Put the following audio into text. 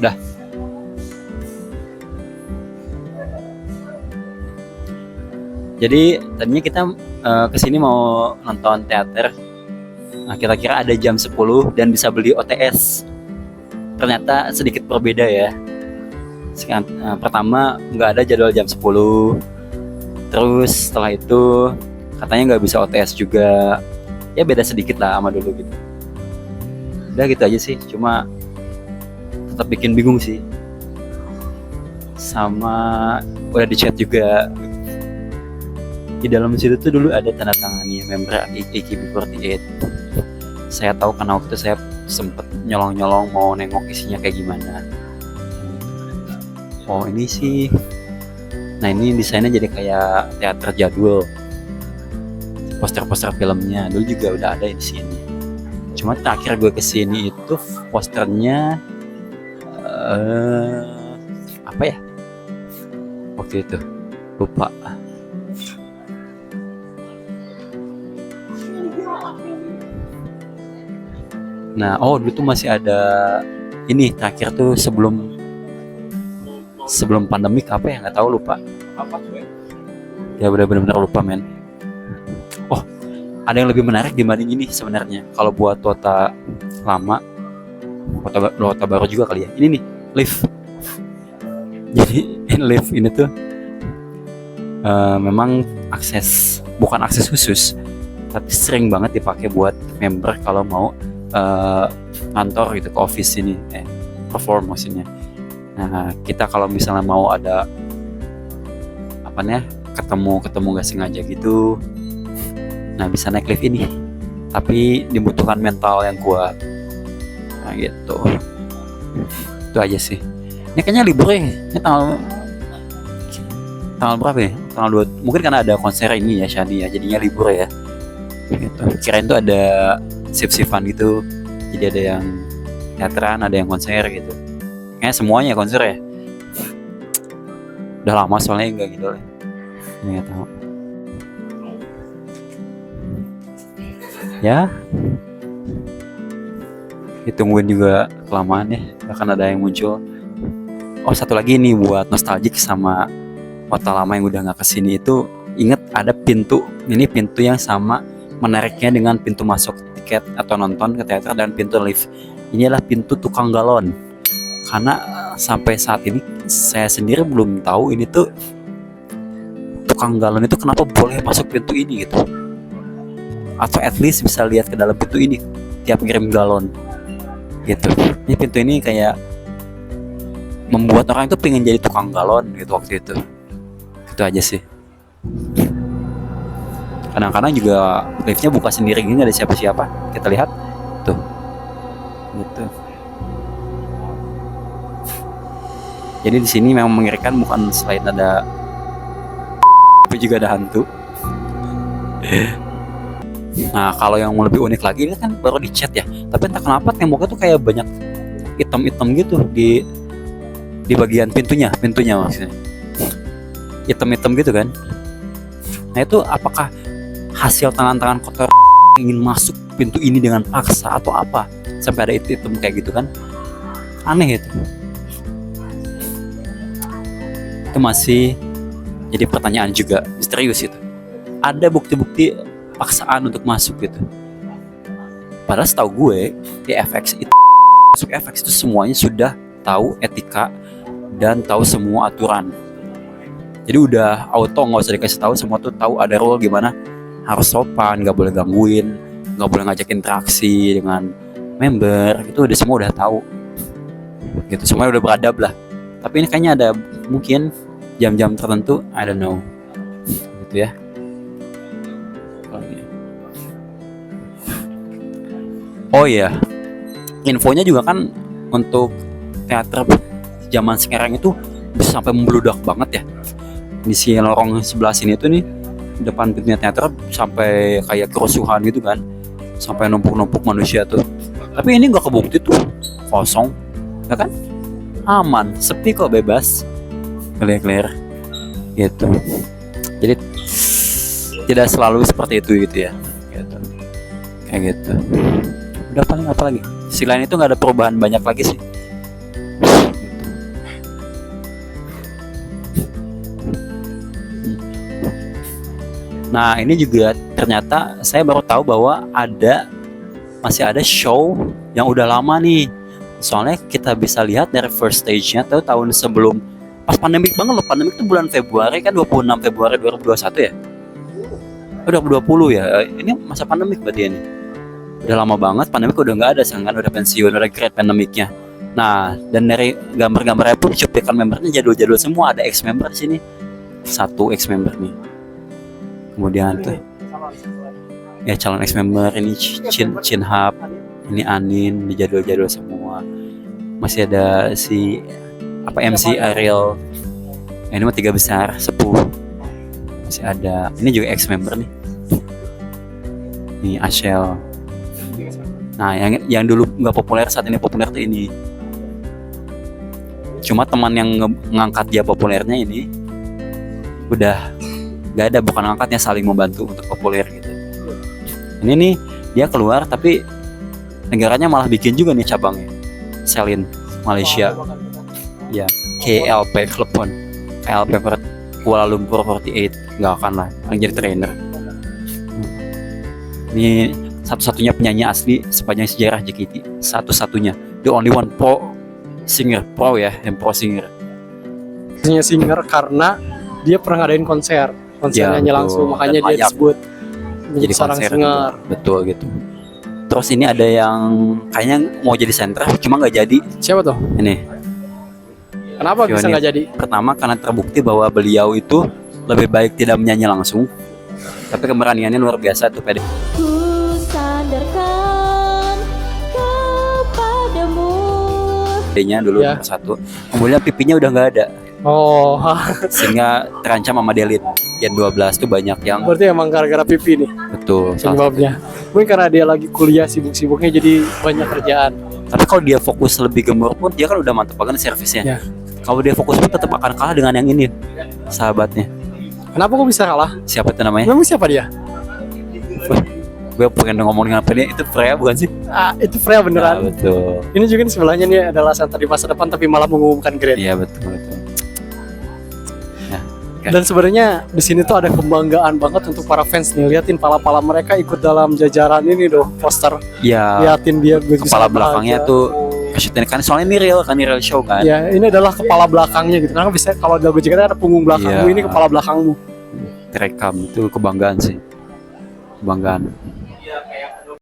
Udah. Jadi tadinya kita kesini mau nonton teater. Nah, kita kira ada jam 10 dan bisa beli OTS. Ternyata sedikit berbeda ya. Pertama nggak ada jadwal jam 10. Terus setelah itu katanya nggak bisa OTS juga. Ya beda sedikit lah sama dulu gitu. Udah gitu aja sih. Cuma tetap bikin bingung sih. Sama udah di chat juga. Di dalam situ tuh dulu ada tanda tangannya member AKB48. Saya tahu karena waktu itu saya sempet nyolong-nyolong mau nengok isinya kayak gimana. Oh ini sih, nah ini desainnya jadi kayak teater jadwal. Poster-poster filmnya dulu juga udah ada di sini. Cuma terakhir gue kesini itu posternya apa ya? Waktu itu lupa. Nah, dulu tuh masih ada ini terakhir tuh sebelum pandemik apa ya nggak tahu lupa. Apa tuh? Ya benar-benar lupa men. Oh, ada yang lebih menarik dibanding ini sebenarnya. Kalau buat Dota lama, Dota baru juga kali ya. Ini nih, lift. Jadi lift ini tuh memang bukan akses khusus, tapi sering banget dipakai buat member kalau mau kantor gitu ke office ini perform maksudnya. Nah kita kalau misalnya mau ada apa nih ketemu gak sengaja gitu, nah bisa naik lift ini, tapi dibutuhkan mental yang kuat. Nah gitu, itu aja sih. Ini kayaknya libur ya, ini tanggal berapa ya? Tanggal 2, mungkin karena ada konser ini ya Shani ya, jadinya libur ya gitu. Kirain tuh ada shift-shiftan gitu, jadi ada yang teateran, ada yang konser gitu. Kayaknya semuanya konser ya. Udah lama soalnya enggak gitu lah. Nggak tahu. Ya, ditungguin juga kelamaan ya, akan ada yang muncul. Oh satu lagi nih buat nostalgic sama kota lama yang udah nggak kesini itu, inget ada pintu. Ini pintu yang sama menariknya dengan pintu masuk tiket atau nonton ke teater dan pintu lift. Ini adalah pintu tukang galon. Karena sampai saat ini saya sendiri belum tahu ini tuh tukang galon itu kenapa boleh masuk pintu ini gitu. Atau at least bisa lihat ke dalam pintu ini tiap ngirim galon gitu. Ini pintu ini kayak membuat orang itu pengen jadi tukang galon gitu waktu itu. Itu aja sih. Kadang-kadang juga liftnya buka sendiri gini, nggak ada siapa-siapa. Kita lihat tuh gitu. Jadi di sini memang mengerikan, bukan selain ada tapi juga ada hantu. Nah kalau yang lebih unik lagi ini kan baru dicat ya, tapi entah kenapa temboknya tuh kayak banyak hitam-hitam gitu di bagian pintunya maksudnya hitam-hitam gitu kan. Nah itu apakah hasil tangan-tangan kotor ingin masuk pintu ini dengan paksa atau apa sampai ada itu kayak gitu kan, aneh itu masih jadi pertanyaan juga, misterius itu. Ada bukti-bukti paksaan untuk masuk gitu, padahal setahu gue di FX itu masuk FX itu semuanya sudah tahu etika dan tahu semua aturan. Jadi udah auto, nggak usah dikasih tahu, semua tuh tahu ada rule gimana harus sopan, nggak boleh gangguin, nggak boleh ngajak interaksi dengan member, itu udah semua udah tahu gitu, semuanya udah beradab lah. Tapi ini kayaknya ada mungkin jam-jam tertentu, I don't know gitu ya. Oh iya, infonya juga kan untuk teater zaman sekarang itu bisa sampai membludak banget ya. Di si lorong sebelah sini tuh nih, depan pintunya teater sampai kayak kerusuhan gitu kan, sampai numpuk-numpuk manusia tuh. Tapi ini nggak kebukti tuh, kosong, ya kan? Aman, sepi kok, bebas, clear gitu. Jadi tidak selalu seperti itu gitu ya, gitu. Kayak gitu. Udah paling apa lagi? Selain itu nggak ada perubahan banyak lagi sih. Nah ini juga ternyata saya baru tahu bahwa masih ada show yang udah lama nih. Soalnya kita bisa lihat dari first stage-nya tuh tahun sebelum pas pandemik banget loh. Pandemik itu bulan Februari kan, 26 Februari 2021 ya. Oh, 2020 ya. Ini masa pandemik berarti ini. Udah lama banget, pandemik udah nggak ada, kan udah pensiun, udah great pandemiknya. Nah, dan dari gambar-gambarnya pun cuplikan membernya jadul-jadul semua. Ada ex member di sini. Satu ex member nih. Kemudian tuh ya calon ex member ini Chin Hap, ini Anin, di jadul-jadul semua. Masih ada si MC Ariel. Ini mah 3 besar, sepuh. Masih ada. Ini juga ex member nih. Ini Ashel. Nah, yang dulu nggak populer saat ini populer tuh ini. Cuma teman yang ngangkat dia populernya ini udah nggak ada, bukan ngangkatnya, saling membantu untuk populer gitu. Ini nih dia keluar tapi negaranya malah bikin juga nih cabangnya. Selin Malaysia. Ya, KLP Klepon. KLP Kuala Lumpur 48. Nggak akan lah, yang jadi trainer. Ini satu-satunya penyanyi asli sepanjang sejarah JKT. Satu-satunya. The only one pro singer. Pro ya, yang pro singer. Singer karena dia pernah ngadain konser Ya, nyanyi langsung, makanya dia disebut menjadi seorang singer. Betul gitu. Terus ini ada yang kayaknya mau jadi sentra, cuma nggak jadi. Siapa tuh? Ini. Kenapa bisa nggak jadi? Pertama karena terbukti bahwa beliau itu lebih baik tidak menyanyi langsung, tapi keberaniannya luar biasa tuh pede. Ku sandarkan kepadamu. Pedenya dulu Ya. nomor 1. Kemudian pipinya udah nggak ada, Oh, sehingga terancam sama delete. Gen 12 tuh banyak yang berarti emang gara-gara pipi nih betul. penyebabnya. Mungkin karena dia lagi kuliah sibuk-sibuknya jadi banyak kerjaan. Tapi kalau dia fokus lebih gemuk pun dia kan udah mantep banget servisnya. Ya. Kalau dia fokus pun tetap akan kalah dengan yang ini, sahabatnya. Kenapa kok bisa kalah? Siapa itu namanya? Memang siapa dia? Gue pengen ngomong dengan apa dia, itu Freya bukan sih? Ah, itu Freya Ah, beneran. betul. Ini juga nih sebelahnya nih adalah center di masa depan tapi malah mengumumkan grade. Iya betul. Dan sebenarnya di sini tuh ada kebanggaan banget untuk para fans nih, liatin pala-pala mereka ikut dalam jajaran ini dong, poster. Ya, Liatin dia bisa kepala belakangnya bahagia. tuh kesulitan kan, soalnya ini real show kan. Ya, ini adalah kepala belakangnya gitu. Karena bisa kalau di lagu JKT ada punggung belakangmu, Iya. ini kepala belakangmu. Terekam itu kebanggaan sih. Kebanggaan.